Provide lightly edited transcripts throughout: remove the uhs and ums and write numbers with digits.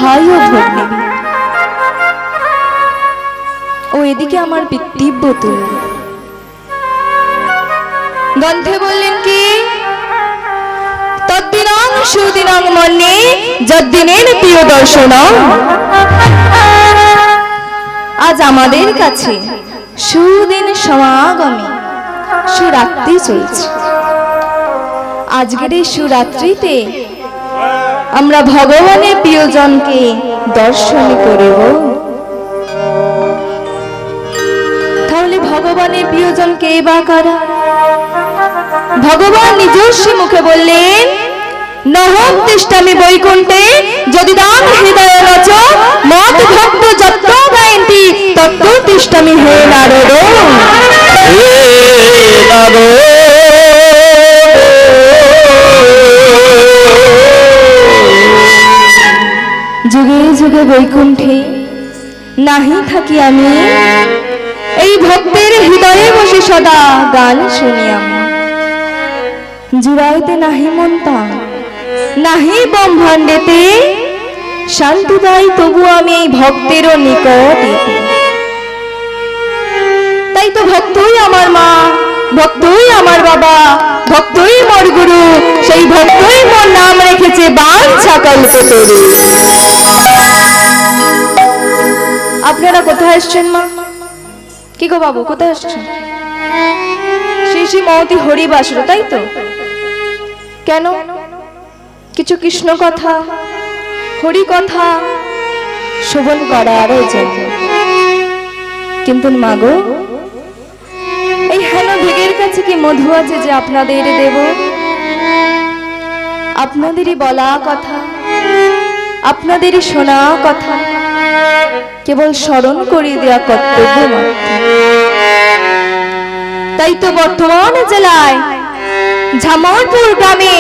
ভাই ও ভগ্নী ও এদিকে আমার দিব্য তুল গ্রন্থে বললেন কি তদ্দিনাং সুদিনাং মন্যে যদ্দিনের প্রিয় দর্শন। আজ আমাদের কাছে সুদিন সমাগমে সুরাত্রি চলছে। আজকের এই সুরাত্রিতে আমরা ভগবানের প্রিয়জনকে দর্শন করব। তাহলে ভগবানের প্রিয়জন কে বা কারা? ভগবান নিজস্ব মুখে বললেন নহম তিষ্ঠামি বৈকুণ্ঠে যদি দান হৃদয় রচ মত ভক্ত যত্র গায়ন্তি তত্র তিষ্ঠামি হে নারদ। যুগে যুগে বৈকুণ্ঠে নাহি থাকি আমি, এই ভক্তের হৃদয়ে বসে সদা গান শুনি আমি। জুড়াইতে নাহি মনতা নাহি ব্রহ্মাণ্ডেতে, শান্তি পাই তবু আমি এই ভক্তেরও নিকটে। তাই তো ভক্তই আমার মা, ভক্তই আমার বাবা, ভক্তই মোর গুরু, সেই ভক্তই মোর নাম রেখেছে বাঞ্ছা কল্পতরু। আপনারা কোথায় এসছেন মা? কি গো বাবু কোথায় এসছেন? শ্রী শ্রী মহতি হরিবাসর, তাই তো? কেন? কিছু কৃষ্ণ কথা হরি কথা শোভন করার জন্য। কিন্তু মাগো এই হেন ভেগের কাছে কি মধু আছে যে আপনাদের দেব? আপনাদেরই বলা কথা, আপনাদেরই শোনা কথা কেবল স্মরণ করিয়ে দেওয়া কর্তব্য মাত্র। তাই তো বর্তমান জেলায় ঝামরপুর গ্রামে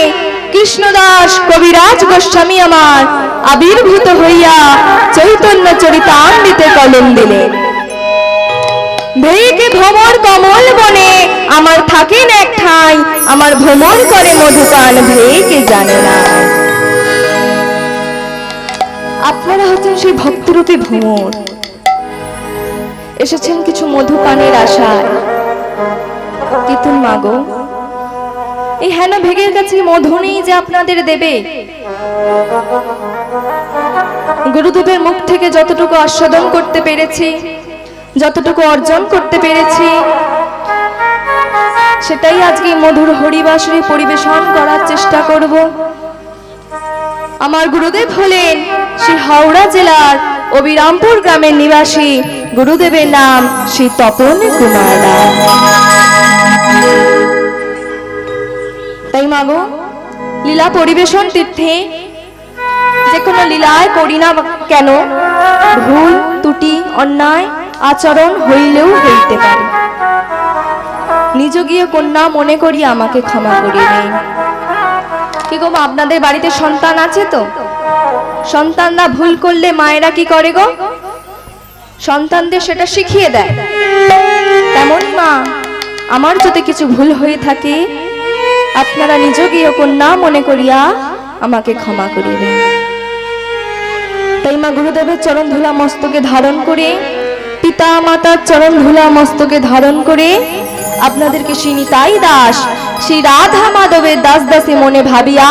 কৃষ্ণদাস কবিরাজ গোস্বামী আমার আবির্ভূত হইয়া চৈতন্য চরিতামৃতে কলম দিলেন। ভেইকে ভ্রমর কমল বনে আমার থাকেন এক ঠাই, আমার ভ্রমণ করে মধুপান ভেইকে জানে না। আপনারা হচ্ছেন সেই ভক্তরূপী ভ্রমর, এসেছেন কিছু মধুপানের আশায়। কিন্তু মাগো এই হেন ভেগের কাছে মধু নেই যে আপনাদের দেবে। গুরুদেবের মুখ থেকে যতটুকু আস্বাদন করতে পেরেছি, যতটুকু অর্জন করতে পেরেছি, সেটাই আজকে মধুর হরিবাসরে পরিবেশন করার চেষ্টা করব। আমার গুরুদেব হলেন শ্রী হাওড়া জেলার অবিরামপুর গ্রামের নিবাসী, গুরুদেবের নাম শ্রী তপন কুমার রায়। তাই মাগো লীলা পরিবেশন তীর্থে যে কোনো লীলায় করি না কেন, ভুল ত্রুটি অন্যায় আচরণ হইলেও হইতে পারে। নিজ গিয়ে কন্যা মনে করি আমাকে ক্ষমা করিয়ে দেন। কি গো আপনাদের বাড়িতে সন্তান আছে তো? সন্তানরা ভুল করলে মায়েরা কি করে গো? সন্তানদের সেটা শিখিয়ে দেয়। তেমন মা আমার যদি কিছু ভুল হয়ে থাকে আপনারা নিজ গিয়ে কন্যা মনে করিয়া আমাকে ক্ষমা করিয়ে দেন। তাই মা গুরুদেবের চরণ ধুলা মস্তকে ধারণ করে, পিতা মাতার চরণ ধুলা মস্তকে ধারণ করে আপনাদেরকে শ্রী নিতাই দাস শ্রী রাধা মাধবের দাস দাসী মনে ভাবিয়া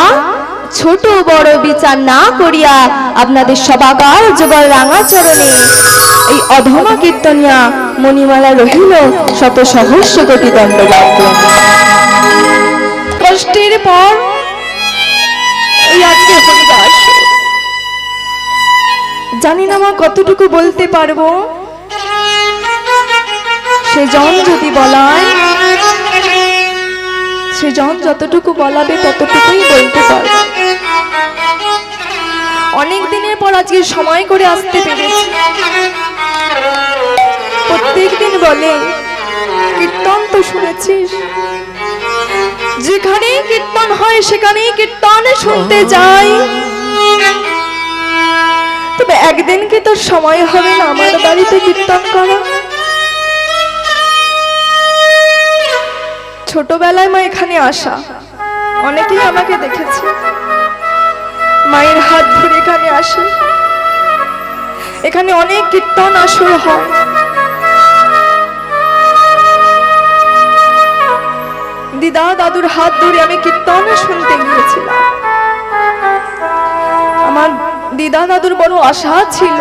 ছোট বড় বিচার না করিয়া আপনাদের সবাকার যুগল রাঙা চরণে এই অধমা কীর্তনিয়া মণিমালা রহিল শত সহস্র কোটি দণ্ডবাদ। কষ্টের পর এই আজকে হরিদাস, জানি না মা কতটুকু বলতে পারবো। সেজন যদি বলায়, সেজন যতটুকু বলাবে ততটুকুই বলতে পারবো। অনেক দিনের পর আজকে সময় করে আসতে পেরেছি। প্রত্যেক দিন বলে কীর্তন তো শুনেছিস, যেখানেই কীর্তন হয় সেখানেই কীর্তন শুনতে যাই। তবে একদিন কি তোর সময় হবে না আমার বাড়িতে কীর্তন করা? ছোটবেলায় মা এখানে আসা, অনেকেই আমাকে দেখেছে মায়ের হাত ধরে এখানে আসে, এখানে অনেক কীর্তন আসর হয়। দিদা দাদুর হাত ধরে আমি কীর্তন শুনতে গিয়েছিলাম। আমার দিদা দাদুর বড় আশা ছিল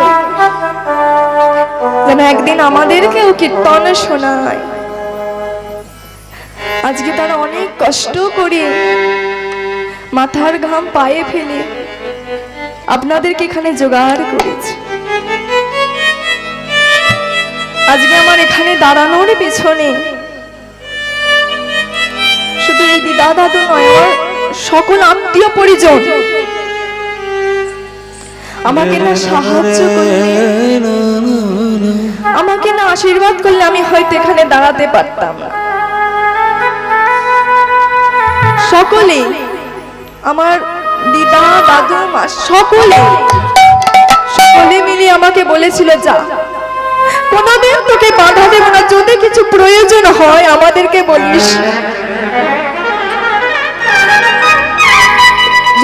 যেন একদিন আমাদেরকেও কীর্তন শোনায়। আজকে তারা অনেক কষ্ট করে মাথার ঘাম পায়ে ফেলে আপনাদেরকে এখানে জোগাড় করেছে। আজকে আমার এখানে দাঁড়ানোর পেছনে শুধু এই দিদা দাদু নয়, আমার সকল আত্মীয় পরিজন আমাকে না সাহায্য করলে, আমাকে না আশীর্বাদ করলে আমি হয়তো এখানে দাঁড়াতে পারতাম না। সকলে, আমার দিদা দাদু মা সকলে মিলে আমাকে বলেছিল, যা কোনোদিন তোকে বাধা দেব না, যদি কিছু প্রয়োজন হয় আমাদেরকে বলিস,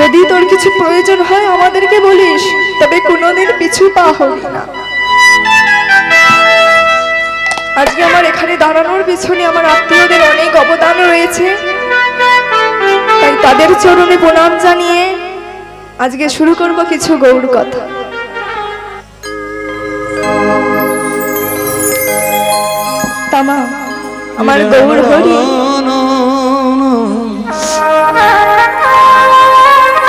যদি তোর কিছু প্রয়োজন হয় আমাদেরকে বলিস, তবে কোনোদিন পিছু পা হবি না। আজকে আমার এখানে দাঁড়ানোর পিছনে আমার আত্মীয়দের অনেক অবদান রয়েছে, তাই তাদের চরণে প্রণাম জানিয়ে আজকে শুরু করব কিছু গৌর কথা। তামা আমার গৌর হরি,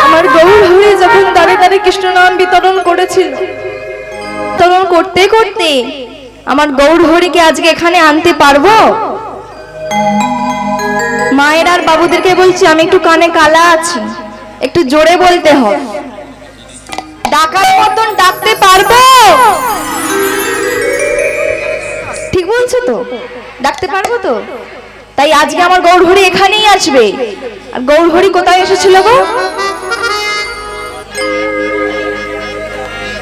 আমার গৌর হরি যখন দাঁড়ে দাঁড়ে কৃষ্ণ নাম বিতরণ করেছিল, বিতরণ করতে করতে আমার গৌর হরিকে আজকে এখানে আনতে পারবো? মায়ের আর বাবুদেরকে বলছি, আমি একটু কানে কালা আছি, একটু জোরে বলতে হবে। ডাকার মতন ডাকতে পারবো? ঠিক বলছো তো? ডাকতে পারবো তো? তাই আজকে আমার গৌরহরি এখানেই আসবে। আর গৌরহরি কোথায় এসেছিল গো?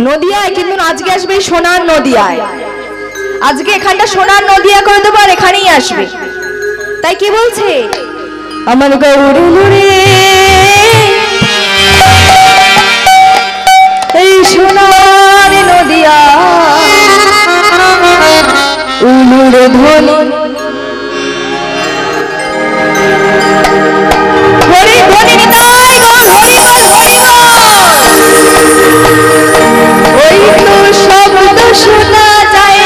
নদিয়ায়, কিন্তু আজকে আসবে সোনার নদিয়ায়। আজকে এখানটা সোনার নদিয়া করে দেবো, আর এখানেই আসবে। তাই কি বলছে? আমার গৌরহরি এই সোনার নদিয়া উলুর ধ্বনি, হরি ধ্বনি নিতাই গৌর হরি হরি, ওই তো শব্দ শোনা যায়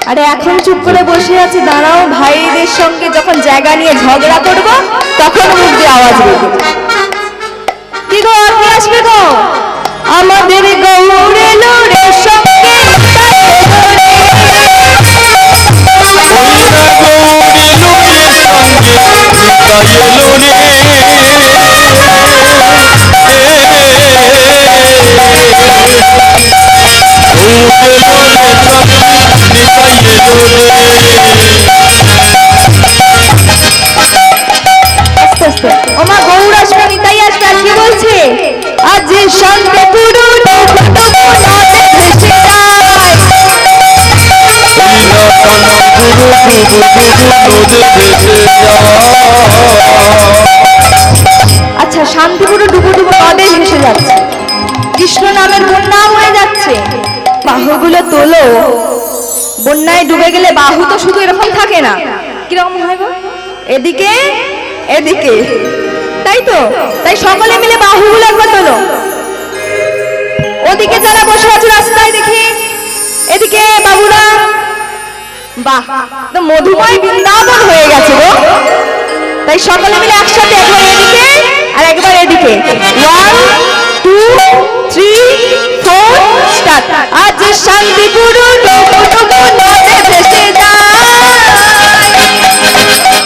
আমাদের এখন চুপ করে বসে আছে। দাঁড়াও, ভাইদের সঙ্গে যখন জায়গা নিয়ে ঝগড়া করব তখন মুখ দিয়ে আওয়াজ বেরোবে। কি গো, আপনি আসবে গো? আমাদের গৌরে লোরে সঙ্গে ওমা গৌর আসবে, নিতাই আসবে। আর কি বলছে? আজ শান্তি পুরো আচ্ছা, শান্তিপুর ডুবো ডুবো নদে ভেসে যাচ্ছে। গ্রামের বন্যা হয়ে যাচ্ছে, বাহুগুলো তোলো। বন্যায় ডুবে গেলে বাহু তো শুধু এরকম থাকে না, কিরকম হয় গো, এদিকে এদিকে, তাই তো? তাই সকলে মিলে বাহুগুলো একবার তোলো। ওদিকে যারা বসে আছে রাস্তায় দেখি, এদিকে বাবুরা, বাহ, তো মধুময় বৃন্দাবন হয়ে গেছে গো। তাই সকলে মিলে একসাথে একবার এদিকে আর একবার এদিকে, 1 2 3 4 স্টার্ট। আজ শান্তিপুর ডুবুডুবু নদে ভেসে যায়,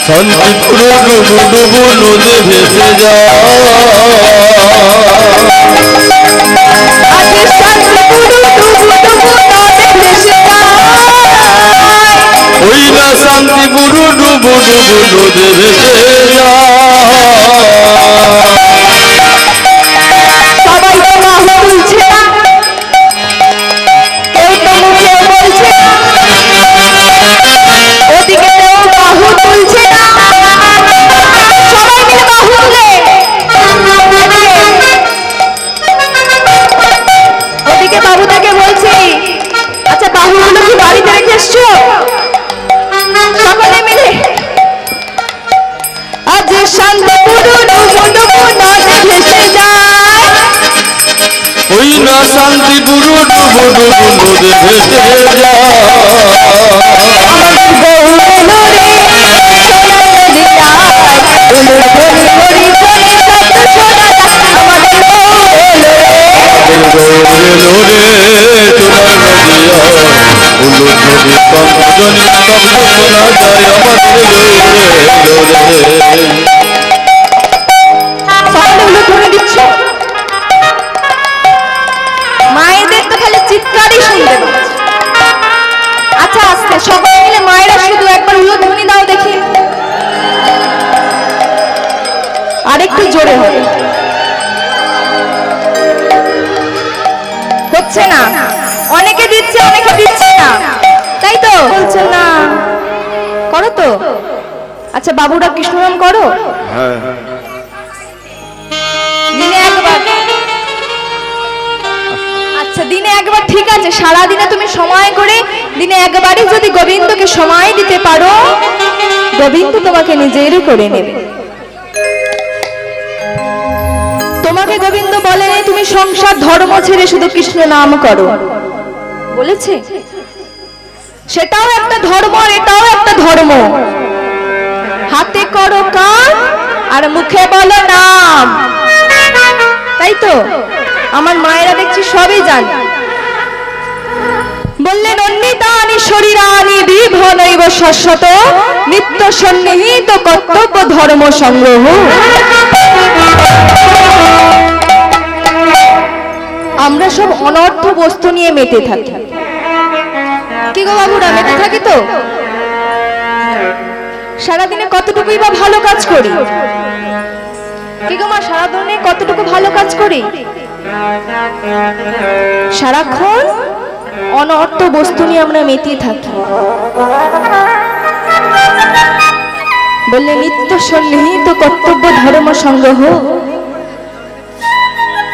শান্তিপুর ডুবুডুবু নদে ভেসে যায়, আজ শান্তিপুর ডুবুডুবু নদে ভেসে যায়, ওই না শান্তিপুর ডুবুডুবু নদে ভেসে সবাই তো বাহু তুলছে না, কেউ তো মুখে বলছে না, ওদিকে কেউ বাহু তুলছে না, সবাই মিলে বাহু তুলে। ওদিকে বাবুটাকে বলছি, আচ্ছা বাহুগুলো কি বাড়িতে রেখে এসছো? সকলে মিলে আজ শান্তিপুর ডুবুডুবু নদে ভেসে যায়, ওই না শান্তিপুর ডুবুডুবু নদে ভেসে যায়, আমাদের বউ এলো রে সোনার নদীটায়, উলুর ধ্বনি হরি ধ্বনি শব্দ শোনা যায়, আমাদের বউ এলো রে, এলো রে সোনার নদিয়ায়, উলুধ্বনি কঙ্কনি শব্দ শোনা যায়, আমাদের এলো রে। সকলে উলুর ধ্বনি দিচ্ছ, মায়েদের তো খালি চিৎকারই শুনতে পাচ্ছি। আচ্ছা আস্তে সকলে মিলে মায়েরা শুধু একবার উলুর ধ্বনি দাও দেখি, আরেকটু জোরে হবে, হচ্ছে না, অনেকে দিচ্ছে অনেকে দিচ্ছে না, তাই তো বলছে না, করো তো। আচ্ছা বাবুরা কৃষ্ণনাম করো, দিনে একবার, আচ্ছা দিনে একবার ঠিক আছে, সারাদিনে তুমি সময় করে দিনে একবারই যদি গোবিন্দকে সময় দিতে পারো, গোবিন্দ তোমাকে নিজের করে নেবে। তোমাকে গোবিন্দ বলে তুমি সংসার ধর্ম ছেড়ে শুধু কৃষ্ণ নাম করো, বলেছে? সেটাও একটা ধর্ম আর এটাও একটা ধর্ম। হাতে করো কাজ আর মুখে বলো নাম, তাই তো? আমার মায়েরা দেখছি সবই জানে। বললেন অন্নিতানি শরীরানি বিভনৈব শাশ্বত নিত্য সন্নিহিত কর্তব্য ধর্ম সংগ্রহ। আমরা সব অনর্থ বস্তু নিয়ে মেতে থাকি, কি গো বাবুরা, মেতে থাকি তো? সারাদিনে কতটুকুই বা ভালো কাজ করি, কি গো মা, সারাদিনে কতটুকু ভালো কাজ করি? সারাক্ষণ অনর্থ বস্তু নিয়ে আমরা মেতে থাকি। বললে নিত্য সন্নিহিত কর্তব্য ধর্ম সংগ্রহ,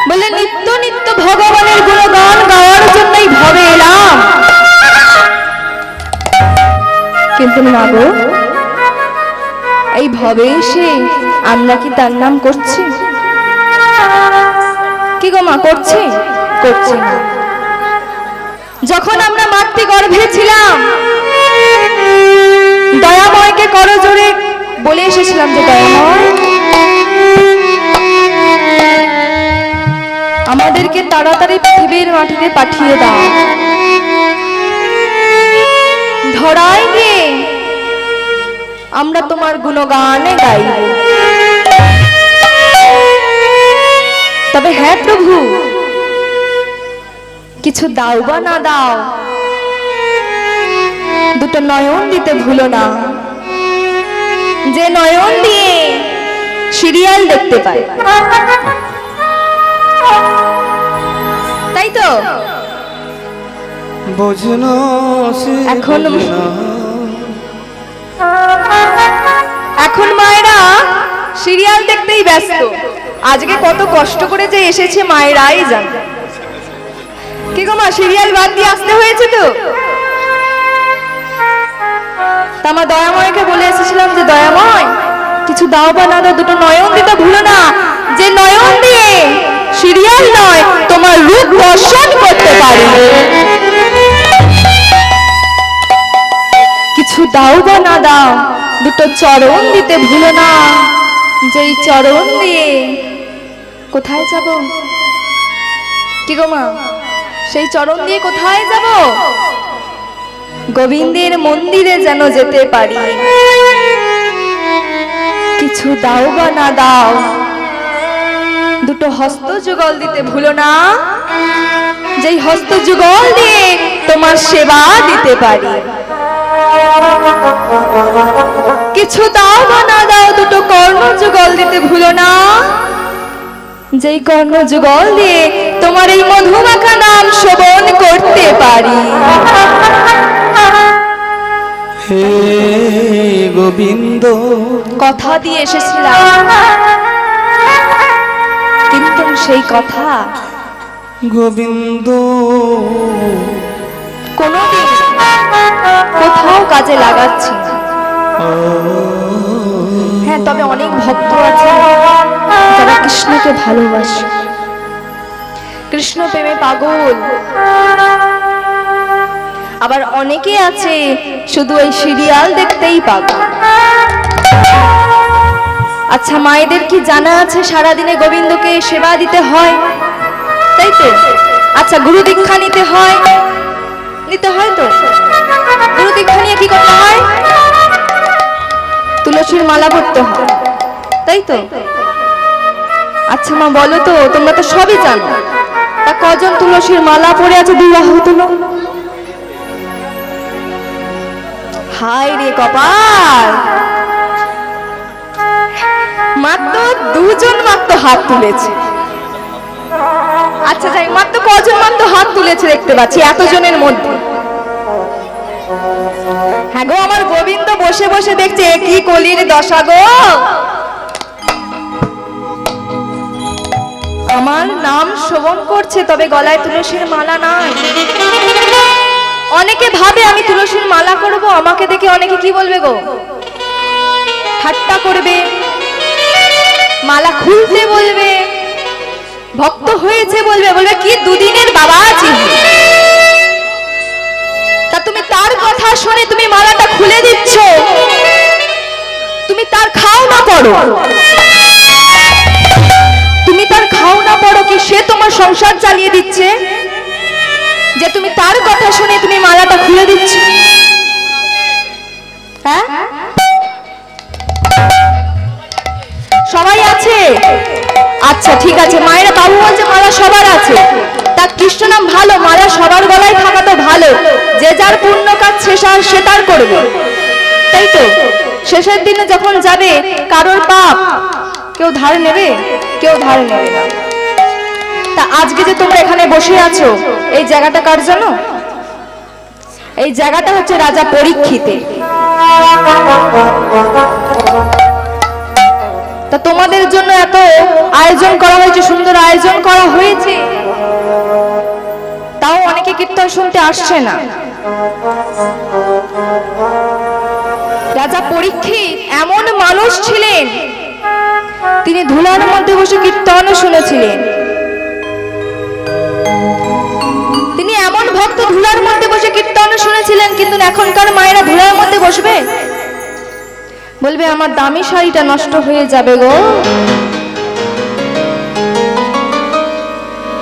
বলে নিত্য নিত্য ভগবানের গুণগান গাওয়ার জন্যই ভবে এলাম, কিন্তু না গো, এই ভবে এসে আমরা কি তার নাম করছি? কি গো মা, করছি? করছি না। যখন আমরা মাতৃগর্ভে ছিলাম, দয়াময়কে করজোড়ে বলে এসেছিলাম যে দয়াময় আমাদেরকে তাড়াতাড়ি পৃথিবীর মাটিতে পাঠিয়ে দাও, ধরায় গিয়ে আমরা তোমার গুণগানে গাই। তবে হ্যাঁ প্রভু, কিছু দাও বা না দাও, দুটো নয়ন দিতে ভুলো না, যে নয়ন দিয়ে সিরিয়াল দেখতে পাই, তাই তো? এখন মায়েরা সিরিয়াল দেখতেই ব্যস্ত। আজকে কত কষ্ট করে যে এসেছে মায়েরাই জানে। কি গো মা, সিরিয়াল বাদ দিয়ে আসতে হয়েছে তো? তা আমার দয়াময়কে বলে এসেছিলাম যে দয়াময় কিছু দাও বা না দাও, দুটো নয়ন দিতে ভুলো না, যে নয়ন দিয়ে সিরিয়াল নয় তোমার রূপ দর্শন করতে পারি। কিছু দাও বা না দাও, দুটো চরণ দিতে ভুলো না, যেই চরণ দিয়ে কোথায় যাব? কি গো মা, সেই চরণ দিয়ে কোথায় যাব? গোবিন্দের মন্দিরে যেন যেতে পারি। কিছু দাও বা না দাও, দুটো হস্ত যুগল দিতে ভুলো না, যেই হস্ত যুগল দিয়ে তোমার সেবা দিতে পারি। কিছু দাও বা না দাও, দুটো কর্ণ যুগল দিতে ভুলো না, যেই কর্ণ যুগল দিয়ে তোমার এই মধুমাখা নাম শ্রবণ করতে পারি। হে গোবিন্দ, কথা দিয়ে এসেছিলাম, কিন্তু সেই কথা গোবিন্দ কোনোদিন কোথাও কাজে লাগাচ্ছি না। হ্যাঁ, তবে অনেক ভক্ত আছে যারা কৃষ্ণকে ভালোবাসে, কৃষ্ণ প্রেমে পাগল। আবার অনেকে আছে শুধু এই সিরিয়াল দেখতেই পাগল। আচ্ছা, মায়েদের কি জানা আছে সারাদিনে গোবিন্দকে সেবা দিতে হয়, তাই তো? আচ্ছা, গুরু দীক্ষা নিতে হয়, নিতে হয় তো? গুরু দীক্ষা নিয়ে কি করতে হয়? তুলসীর মালা পরতে হয়, তাই তো? আচ্ছা মা, বলো তো, তোমরা তো সবই জানো, তা কজন তুলসীর মালা পরে আছে বিবাহ তুলো? হায় রে কপাল, মাত্র দুজন মাত্র হাত তুলেছে। আচ্ছা যাই, মাত্র কজন মাত্র হাত তুলেছে দেখতে পাচ্ছি এতজনের মধ্যে? হ্যাঁ গো, আমার গোবিন্দ বসে বসে দেখছে কি কলির দশা গো। আমার নাম শ্রবণ করছে, তবে গলায় তুলসীর মালা নাই। অনেকে ভাবে আমি তুলসীর মালা করব, আমাকে দেখে অনেকে কি বলবে গো? ঠাট্টা করবে, মালা খুলতে বলবে, ভক্ত হয়েছে বলবে, বলবে কি দুদিনের বাবা আছি। তা তুমি তার কথা শুনে তুমি মালাটা খুলে দিচ্ছ, তুমি তার খাও না পড়ো, তুমি তার খাও না পড়ো, কি সে তোমার সংসার চালিয়ে দিচ্ছে যে তুমি তার কথা শুনে তুমি মালাটা খুলে দিচ্ছ? হ্যাঁ, সবাই আছে? আচ্ছা ঠিক আছে, মায়েরা বাবু বলছে মালা সবার আছে, তা কৃষ্ণ নাম ভালো, মালা সবার গলায় থাকা তো ভালো। যে যার পূর্ণ কাজ সে তার করবে, তাই তো? শেষের দিনে যখন যাবে, কারোর পাপ কেউ ধার নেবে? কেউ ধার নেবে না। তা আজকে যে তোমরা এখানে বসে আছো, এই জায়গাটা কার জানো? এই জায়গাটা হচ্ছে রাজা পরীক্ষিতের। তা তোমাদের জন্য এত আয়োজন করা হয়েছে, সুন্দর আয়োজন করা হয়েছে, তাও অনেকে কীর্তন শুনতে আসছে না। রাজা পরীক্ষিত এমন মানুষ ছিলেন, তিনি ধুলার মধ্যে বসে কীর্তন শুনেছিলেন। তিনি এমন ভক্ত, ধুলার মধ্যে বসে কীর্তন শুনেছিলেন, কিন্তু এখনকার মায়েরা ধুলার মধ্যে বসবে? বলবে আমার দামি শাড়িটা নষ্ট হয়ে যাবে গো।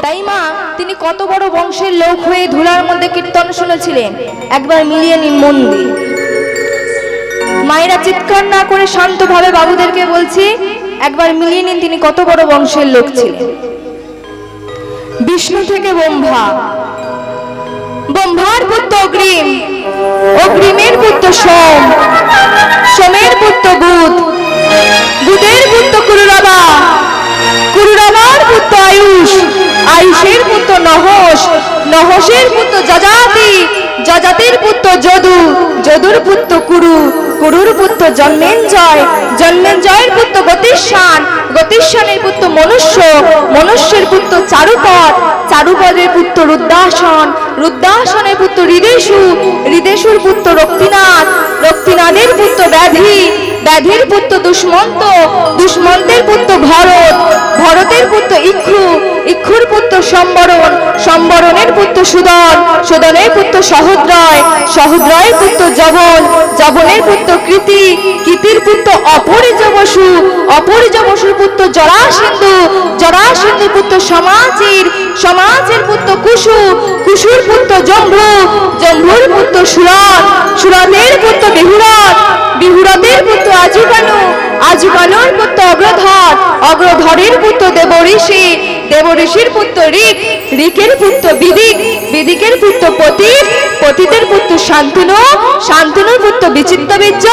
তাই মা, তিনি কত বড় বংশের লোক হয়ে ধুলার মধ্যে কীর্তন শুনেছিলেন, একবার মিলিয়ে নিন মন দিয়ে। মায়েরা চিৎকার না করে শান্তভাবে বাবুদেরকে বলছি, একবার মিলিয়ে নিন তিনি কত বড় বংশের লোক ছিলেন। বিষ্ণু থেকে ব্রহ্মা, ব্রহ্মার পুত্র অগ্রিম, অগ্রিমের পুত্র সোম, সোমের পুত্র বুধ, বুধের পুত্র কুরুরবা, কুরুরবার পুত্র আয়ুষ, আয়ুষের পুত্র নহস, নহসের পুত্র যজাতি, যজাতির পুত্র যদু, যদুর পুত্র কুরু, কুরুর পুত্র জন্মেঞ্জয়, জন্মেঞ্জয়ের পুত্র গতিস্বান, গতিস্বানের পুত্র মনুষ্য, মনুষ্যের পুত্র চারুপদ, চারুপদের পুত্র রুদ্রাসন, রুদ্রাসনের পুত্র হৃদেশু, হৃদেশুর পুত্র রক্তিনাথ, রক্তিনাথের পুত্র ব্যাধি, ব্যাধির পুত্র দুষ্মন্ত, দুষ্মন্তের পুত্র ভরত, ভরতের পুত্র ইক্ষু, ইক্ষুর পুত্র সম্বরণ, সম্বরণের পুত্র সুদন, সুদনের পুত্র সহদ্রয়, সহদ্রয়ের পুত্র জবন, জবনের পুত্র কৃতি, কৃতির পুত্র অপরিজবসু, অপরিজবসুর পুত্র জরাসিন্ধু, জরাসিন্ধুর পুত্র সমাচীর, সমাচের পুত্র কুশু, কুশুর পুত্র জম্ভু, জম্ভুর পুত্র সুরত, সুরতের পুত্র বিহুরত, বিহুরতের পুত্র আজুকানু, আজুকানুর পুত্র অগ্রধর, অগ্রধরের পুত্র দেবঋষি, দেবঋষির পুত্র ঋক, ঋকের পুত্র বিদিক, বিদিকের পুত্র পতিত, পতিতের পুত্র শান্তনু, শান্তনুর পুত্র বিচিত্তবীর্য,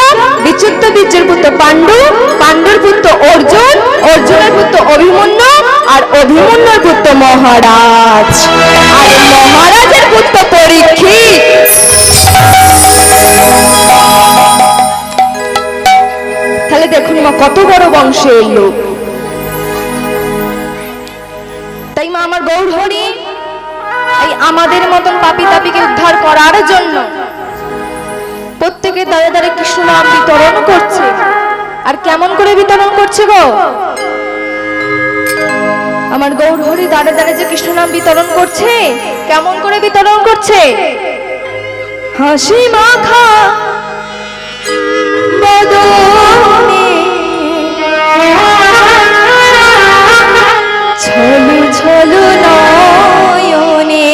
বিচিত্তবীর্যের পুত্র পাণ্ডু, পাণ্ডুর পুত্র অর্জুন, অর্জুনের পুত্র অভিমন্যু, আর অভিমন্যুর পুত্র মহারাজ, আর মহারাজের পুত্র পরীক্ষিত। তাহলে দেখুন মা কত বড় বংশের লোক। তাই মা আমার গৌরহরি এই আমাদের মতন পাপী তাপীকে উদ্ধার করার জন্য প্রত্যেকে দাঁড়ে দাঁড়ে কৃষ্ণ নাম বিতরণ করছে। আর কেমন করে বিতরণ করছে গো? আমার গৌরহরি দাঁড়ে দাঁড়ে যে কৃষ্ণ নাম বিতরণ করছে, কেমন করে বিতরণ করছে? হাসি মাখা বদনে ছলু ছলু নয়নে।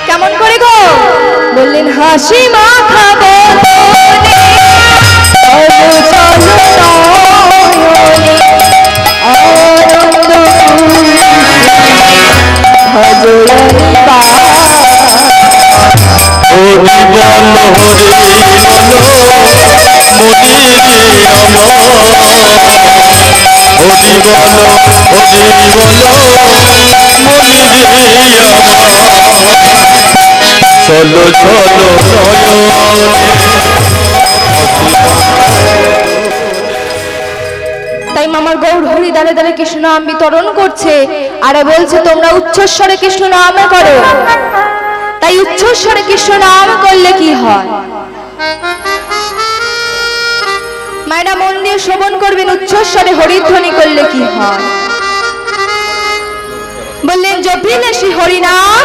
কেমন করে গো? বললেন হাসি মাখা বদনে ছলু ছলু নয়নে আনন্দ ভজয়নি পা। হরি বল হরি বল মনি হরি বল হরি বল মনি চলো চলো তাই মামার গৌরহরি দাঁড়ে দাঁড়ে কৃষ্ণ নাম বিতরণ করছে, আরে বলছে তোমরা উচ্চস্বরে কৃষ্ণ নাম করো। তাই উচ্চস্বরে কৃষ্ণ নাম করলে কি হয়? মায়েরা মন দিয়ে শ্রবণ করবেন, উচ্চস্বরে হরিধ্বনি করলে কি হয়। বললেন জপিলে শ্রী হরিনাম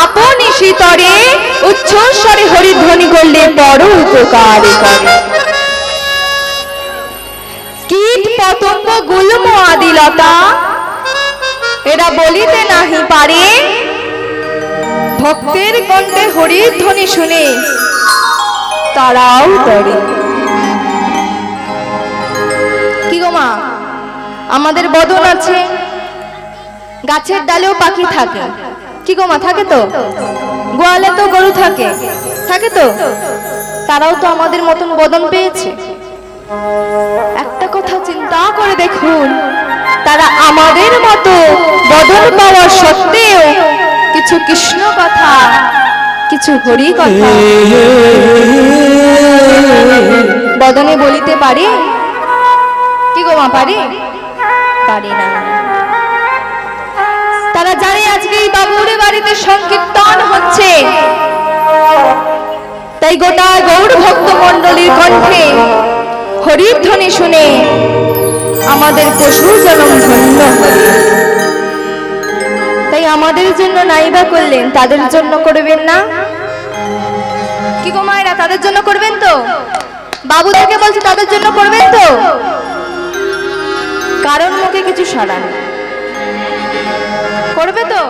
আপনি শীতরে, উচ্চস্বরে হরিধ্বনি করলে বড় উপকার করে। কীট পতঙ্গ গুল্ম আদিলতা এরা বলিতে নাহি পারে, ভক্তের কণ্ঠে হরির ধ্বনি শুনে তারাও করে। কি গো মা, আমাদের বদন আছে, গাছের ডালেও পাখি থাকে। কি গো মা, থাকে তো? গোয়ালে তো গরু থাকে, থাকে তো? তারাও তো আমাদের মতন বদন পেয়েছে। একটা কথা চিন্তা করে দেখুন, তারা আমাদের মতো বদন পাওয়ার সত্ত্বেও কিছু কৃষ্ণ কথা, কিছু হরি কথা বদনে বলিতে পারে? কি গো মা, পারে? পারে না। তারা জানে আজকে এই বাবুর বাড়িতে সংকীর্তন হচ্ছে, তাই গোটা গৌর ভক্ত মণ্ডলীর কণ্ঠে হরির ধ্বনি শুনে আমাদের পশু জনম ধন্য হবে। তাই আমাদের জন্য নাইবা করলেন, তাদের জন্য করবেন না? কি গো মায়েরা, তাদের জন্য করবেন তো? বাবু থেকে বলছে তাদের জন্য করবেন তো? কারণ মুখে কিছু সারা নেই, করবে তো?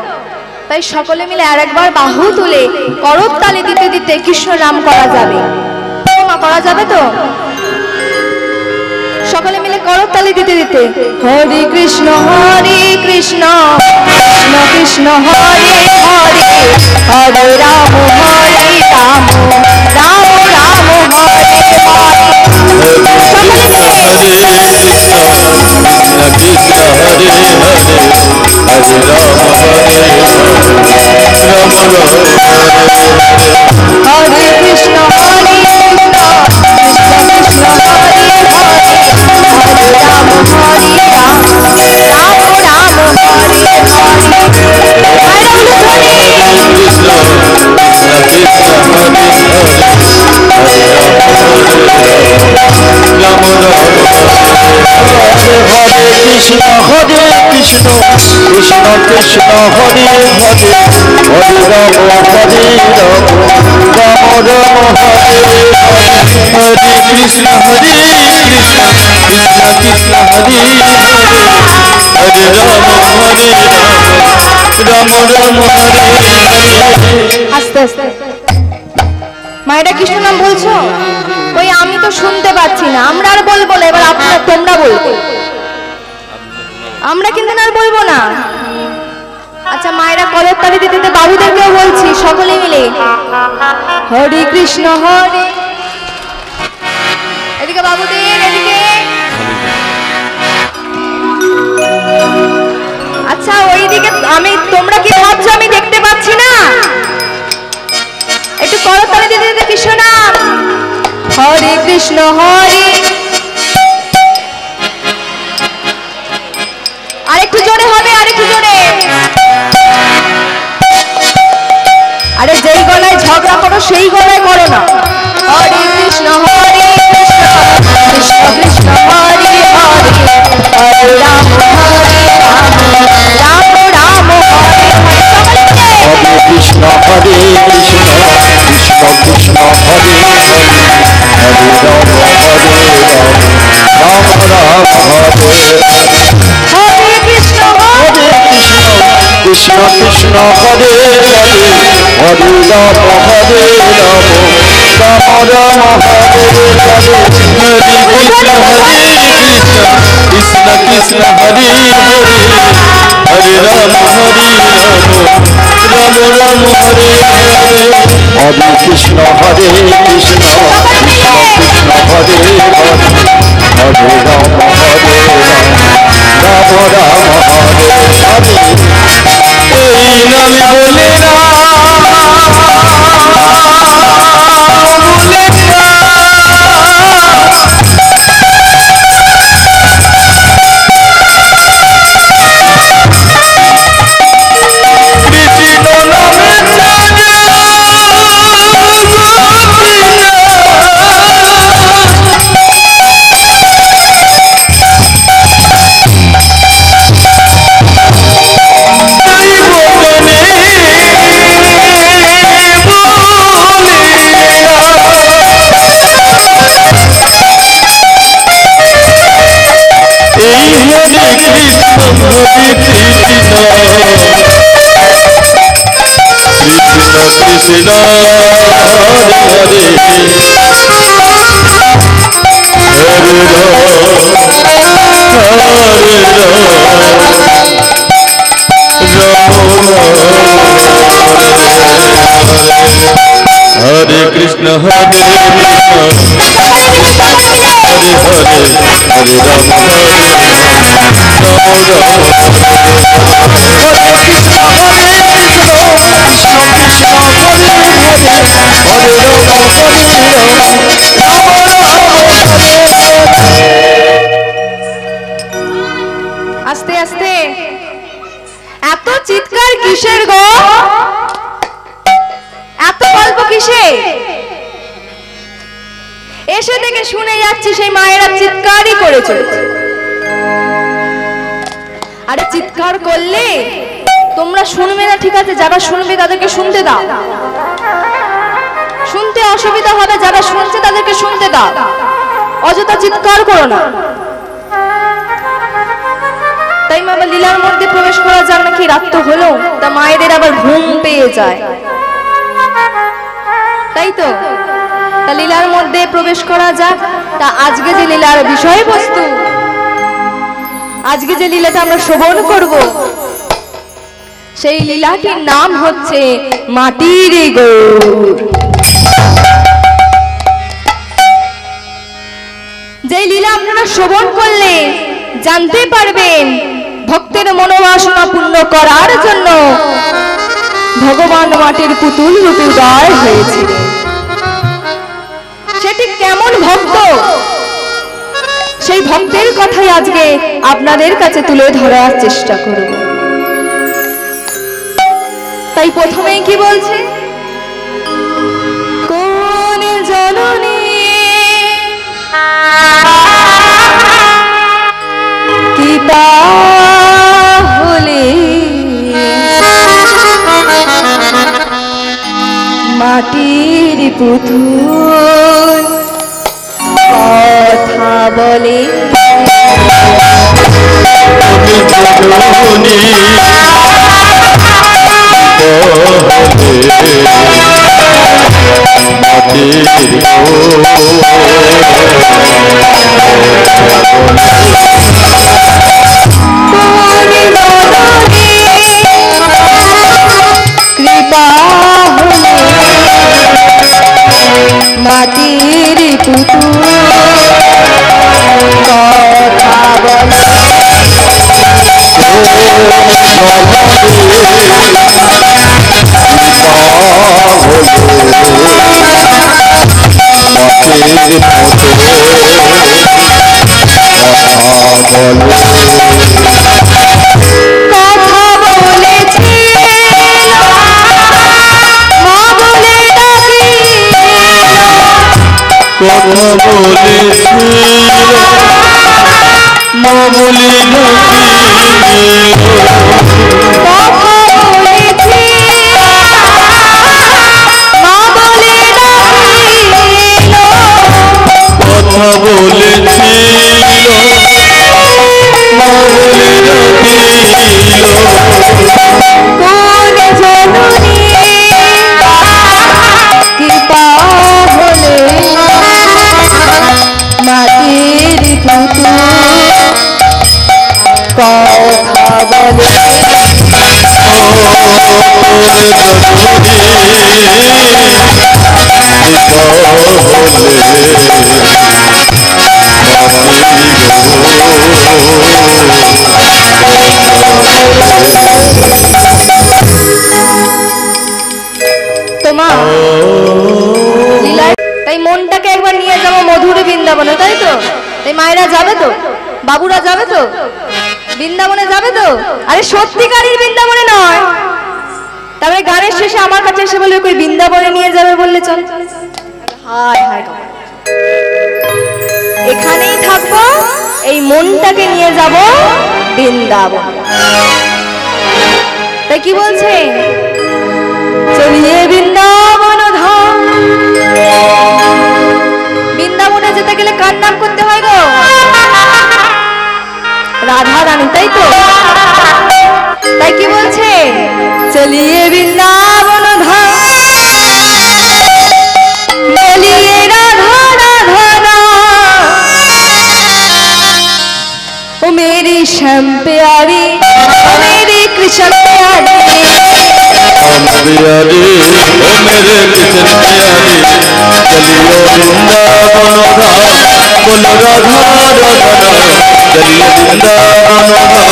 তাই সকলে মিলে আর একবার বাহু তুলে করতালি দিতে দিতে কৃষ্ণ নাম করা যাবে। করা যাবে তো? সকলে মিলে করতালি দিতে দিতে হরে কৃষ্ণ কৃষ্ণ কৃষ্ণ হরে হরে, হরে রাম রাম রাম রাম হরে হরে। সকলে মিলে হরে কৃষ্ণ রাম হরে রাম রাম রাম হরে হরে। কৃষ্ণ কৃষ্ণ কৃষ্ণ হরে হরে হরে রাম হরে রাম রাম রাম হরে হরে হরে কৃষ্ণ হরে কৃষ্ণ কৃষ্ণ কৃষ্ণ হরে হরে হরে রাম হরে রাম রাম রাম হরে হরে। আস্তে আস্তে মায়েরা কৃষ্ণ নাম বলছো? ওই আমি তো শুনতে পাচ্ছি না। আমরা আর বলবো না, এবার আপনারা তোমরা বলবে। আমরা কিন্তু আর বলবো না। আচ্ছা মায়েরা কলের তালি দিতে দিতে বাবুদেরকেও বলছি, সকলে মিলে হরে কৃষ্ণ হরে। এদিকে বাবুদের, এদিকে। আচ্ছা ওইদিকে তোমরা কি ভাবছো আমি দেখতে পাচ্ছি না? একটু কলের তালি দিতে দিতে কৃষ্ণ নাম হরে কৃষ্ণ হরে। আরেকটু জোরে হবে, আরেকটু জোরে। আরে যেই গলায় ঝগড়া করো সেই গলায় করো না। হরে কৃষ্ণ হরে কৃষ্ণ কৃষ্ণ কৃষ্ণ হরে হরে হরে রাম হরে রাম রাম রাম হরে হরে। হরে কৃষ্ণ হরে কৃষ্ণ কৃষ্ণ কৃষ্ণ হরে হরে হরে রাম রাম রাম হরে হরে কৃষ্ণ হরে কৃষ্ণ কৃষ্ণ কৃষ্ণ হরে হরে হরে রাম হরে রাম রাম রাম হরে হরে হরে কৃষ্ণ হরে কৃষ্ণ কৃষ্ণ কৃষ্ণ হরে হরে হরে রাম হরে রাম রাম রাম হরে হরে হরে কৃষ্ণ হরে কৃষ্ণ কৃষ্ণ কৃষ্ণ হরে হরে হরে রাম হরে রাম রাম রাম হরে হরে। এই নামে বলে কৃষ্ণ হরে হরে কৃষ্ণ হরে হরে রাম আস্তে আস্তে এত চিৎকার কিসের গো? এত গল্প কিসে? এসে থেকে শুনে যাচ্ছি সেই মায়েরা চিৎকারই করে চলেছে। আরে চিৎকার করলে তোমরা শুনবে না, ঠিক আছে, যারা শুনবে তাদেরকে শুনতে দাও। শুনতে অসুবিধা হবে, যারা শুনছে তাদেরকে শুনতে দাও, অযথা চিৎকার করো না। তাই মা লীলার মধ্যে প্রবেশ করা যাক নাকি? রাত তো হলো, তা মায়েদের আবার ঘুম পেয়ে যায়, তাই তো। তা লীলার মধ্যে প্রবেশ করা যাক। তা আজকে যে লীলার বিষয়বস্তু, আজকে যে লীলাটা আমরা শ্রবণ করব, সেই লীলাটির নাম হচ্ছে মাটির গৌর। যে লীলা আপনারা শ্রবণ করলে জানতে পারবেন ভক্তের মনোবাসনা পূর্ণ করার জন্য ভগবান মাটির পুতুল রূপে উদয় হয়েছিল। সেটি কেমন ভক্ত, সেই ভক্তের কথাই আজকে আপনাদের কাছে তুলে ধরার চেষ্টা করব। তাই প্রথমেই কি বলছে? কোন জননী কি পুতুল কথা বলে কৃপা মাটির পুতুল কথা বলে মায়েরা যাবে তো, বাবুরা যাবে তো, বৃন্দাবনে যাবে তো? আরে সত্যিকারের বৃন্দাবনে নয়, তারপরে গানের শেষে আমার কাছে এসে বলবে কই বৃন্দাবনে নিয়ে যাবে, বললে চল। হায় হায়, এখানেই থাকবো, এই মনটাকে নিয়ে যাব বৃন্দাবন। তাই কি বলছে, চলিয়ে বৃন্দাবন ধাম। বৃন্দাবনে যেতে গেলে কার নাম করতে হয় গো? রাধা রানী, তাই তো? তাই কি বলছে, চলিয়ে বৃন্দাবন ধাম, বলিয়ে রাধা রাধা ओ मेरी श्याम प्यारी, ओ मेरी कृष्ण प्यारी, हम प्यारी ओ मेरे कृष्ण प्यारी, चलियो वृंदावन धाम, बोल राधा राधा, चलिए वृंदावन धाम,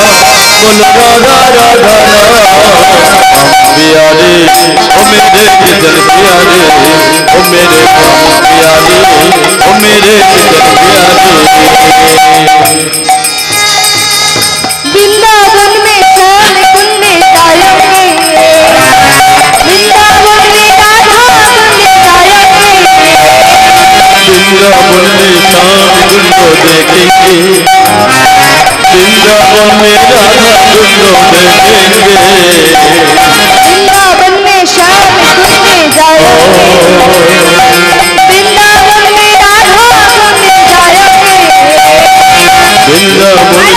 बोल राधा राधा। हम प्यारी ओ मेरे कृष्ण प्यारी, ओ मेरे श्याम प्यारी, ओ मेरे कृष्ण प्यारी। वृंदावन में श्याम कुंड गाएंगे, वृंदावन में राधा कुंड गाएंगे, वृंदावन में श्याम कुंड देखेंगे, वृंदावन में राधा कुंड देखेंगे, वृंदावन में श्याम कुंड गाएंगे, वृंदावन में राधा कुंड गाएंगे, वृंदावन में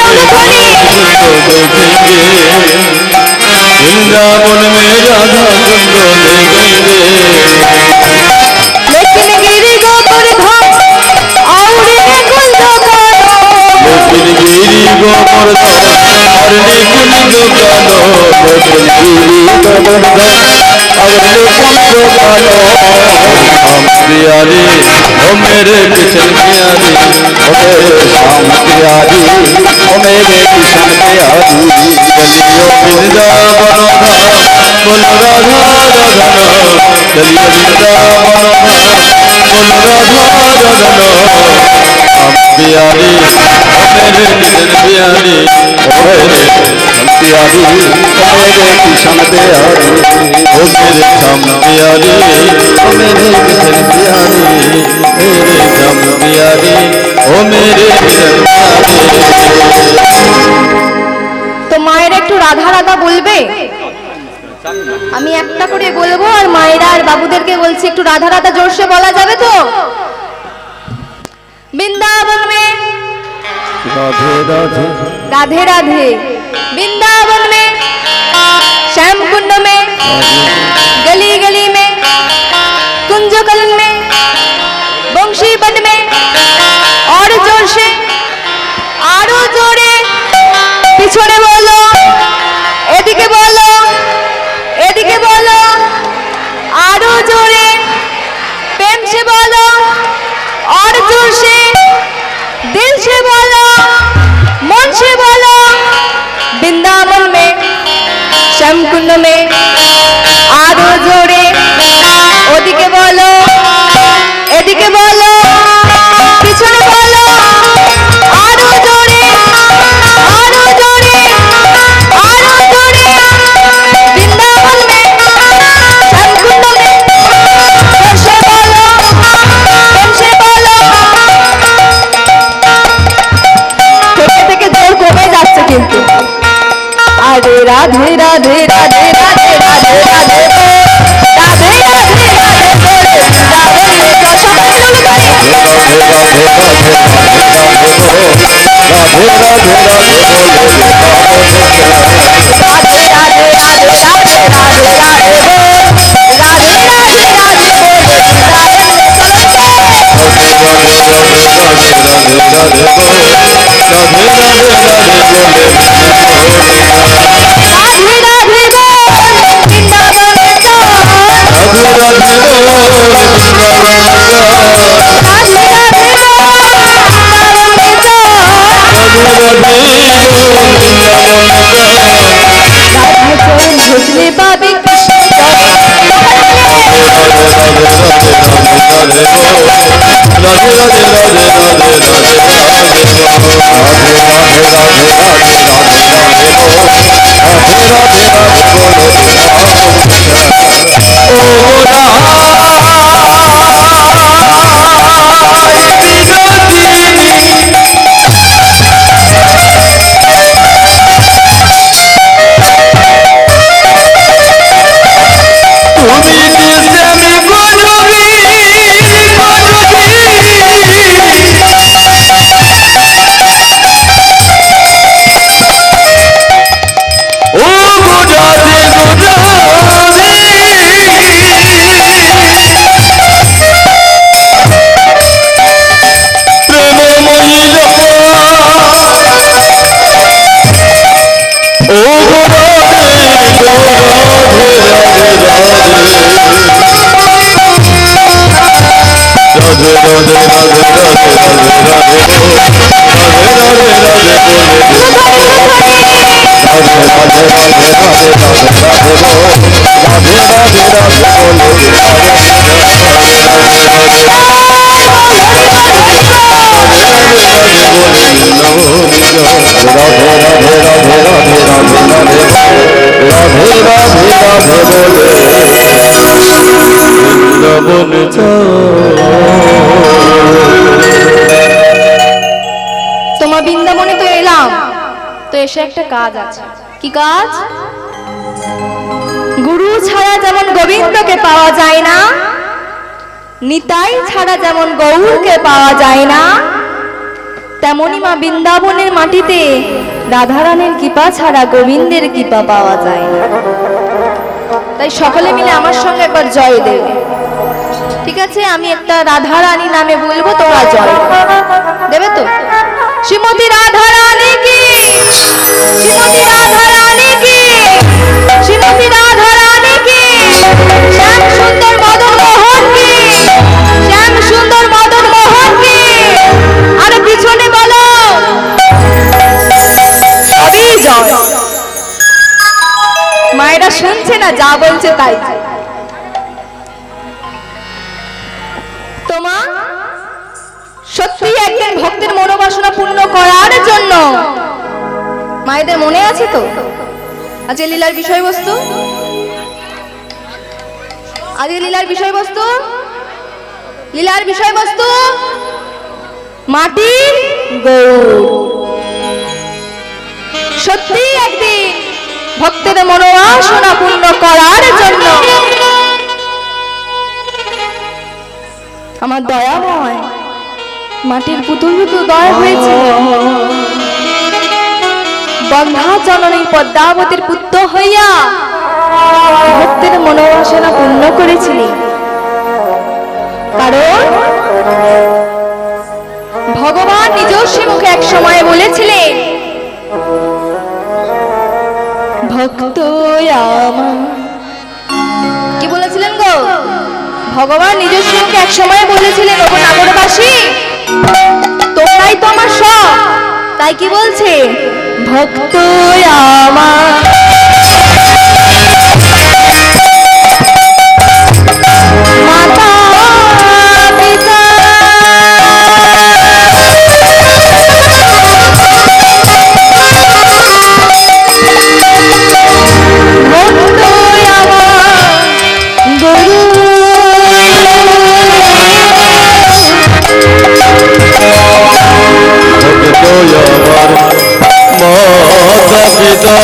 वृंदावन में राधा कुंड देखेंगे। लेकिन गिरी गोबर धाम और कुंज कानो, लेकिन गिरी गोबर धाम और कुंज कानो, लेकिन गिरी गोबर धाम और कुंज कानो। हम प्यारी ओ मेरे कृष्ण प्यारी, ओ मेरे श्याम प्यारी, ओ मेरे कृष्ण प्यारी, चलियो वृंदावन धाम, बोल राधा राधा, चलियो वृंदावन धाम, बोल राधा राधा। हम प्यारी ओ मेरे कृष्ण प्यारी, ओ मेरे श्याम प्यारी, ओ मेरे कृष्ण प्यारी, ओ मेरे श्याम प्यारी, ओ मेरे कृष्ण प्यारी, मेरे श्याम प्यारी, ओ मेरे कृष्ण प्यारी। तो माয়ের একটু রাধা রাধা বলবে? আমি একটা করে বলবো আর মায়েরা আর বাবুদেরকে বলছি একটু রাধা রাধা জোরসে বলা যাবে তো? বৃন্দাবন মে राधे राधे राधे राधे, वृंदावन में श्याम कुंड में गली गली में कुंज कलन में बंशी बन में और जोर से आरो जोरे पिछड़े बोलो एदिके बोलो एदिके बोलो आरो जोरे प्रेम से बोलो और जोर से दिल से बोलो मन से बोलो वृंदावन में श्याम कुंड में आरो जोड़े ओदिके बोलो एदिके बोलो पिछने बोलो आरो जोड़े आरो जोड़े आरो जोड़े वृंदावन में श्याम कुंड में से बोलो से बोलो থেকে জোর কমে যাচ্ছে কিন্তু আরে রাধে রাধে রাধে রাধে রাধে রাধে রাধে রাধে রাধে বলে বৃন্দাবন মে সকলে মিলে করে राधे राधे राधे राधे राधे राधे राधे राधे राधे राधे बोले वृंदावन में भजले बाबी कृष्ण তোমার বৃন্দাবনে তো এলাম, তো এসে একটা কাজ আছে। কি কাজ? গুরু ছাড়া যেমন গোবিন্দকে পাওয়া যায় না, নিতাই ছাড়া যেমন গৌরকে পাওয়া যায় না, তেমনি মা বৃন্দাবনের মাটিতে রাধারানীর কৃপা ছাড়া গোবিন্দের কৃপা পাওয়া যায় না। তাই সকলে মিলে আমার সঙ্গে একবার জয় দেবে। ঠিক আছে, আমি একটা রাধারানী নামে বলবো, তোমরা জয় দেবে তো? শ্রীমতী রাধারানী কি, শ্রীমতী রাধারানী কি, শ্রীমতী রাধারানী কি, শ্যাম সুন্দর মদন মোহন কি, শ্যাম সুন্দর মদন মোহন কি। আরে পিছনে বলো, সবই জয়। মায়েরা শুনছে না, যা বলছে তাই। তোমা সত্যি একদিন ভক্তের মনোবাসনা পূর্ণ করার জন্য, মায়েদের মনে আছে তো আজকে লীলার বিষয়বস্তু? আজকে লীলার বিষয়বস্তু, লীলার বিষয়বস্তু মাটির গৌর। সত্যি একদিন ভক্তের মনোবাসনা মনোবাসনা পূর্ণ করার জন্য আমার দয়াময় মাটির পুতুল রূপে দয়া হয়েছে। বন্ধা জননী পদ্মাবতীর পুত্র হইয়া ভক্তের মনোবাসনা পূর্ণ করেছিলি। কারণ ভগবান নিজস্ব মুখে এক সময় বলেছিলেন, ভক্ত আমার, কি বলেছিলেন গো? ভগবান নিজস্ব মুখে এক সময় বলেছিলেন, ওগো নাগরবাসী তোমরাই তো আমার সব। তাই কি বলছে? ভক্ত আমার মাতা পিতা ভক্ত আমার গুরু মাতা পিতা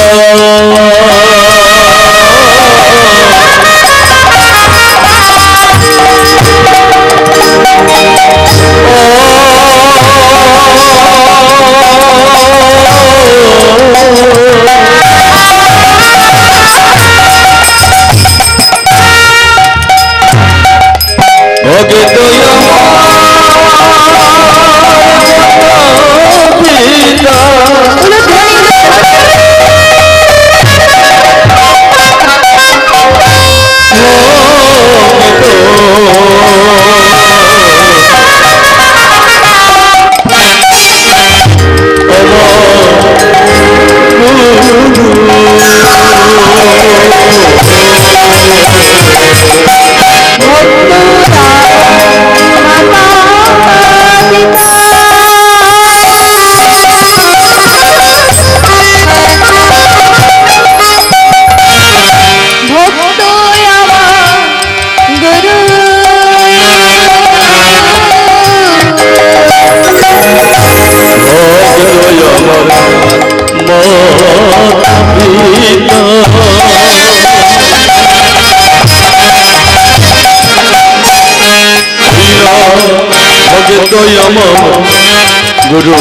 গুরু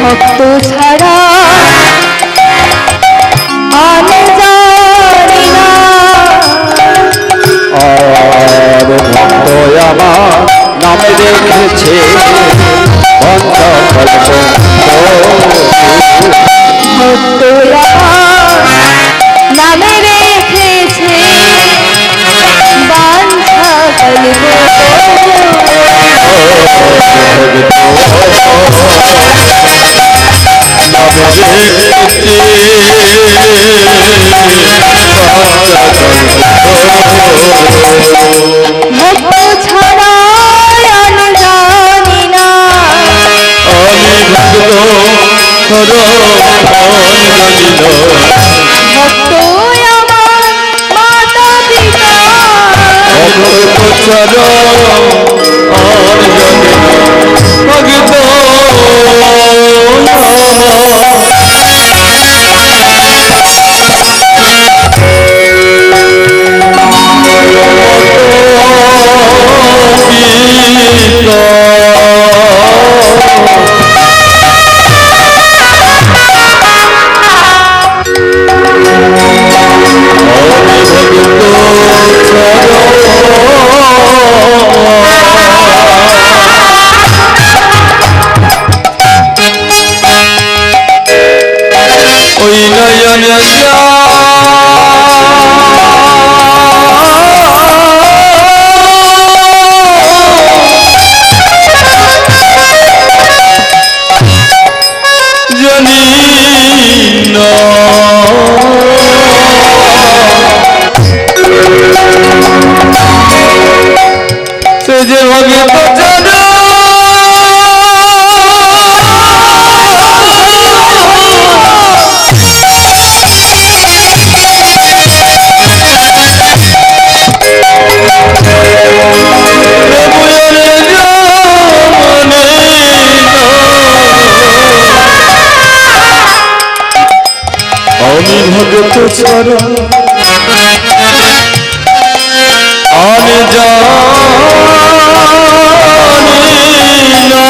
ভক্ত ছাড়া আমি জানি না, আর ভক্ত আমার নামে রেখেছে ভক্ত নামে রেখেছে বাঞ্ছা কলব। ভক্ত ছাড়া আমি জানি না, আমি ভক্ত ভক্ত আমার মাতা পিতা জগত সারা আমি জানি না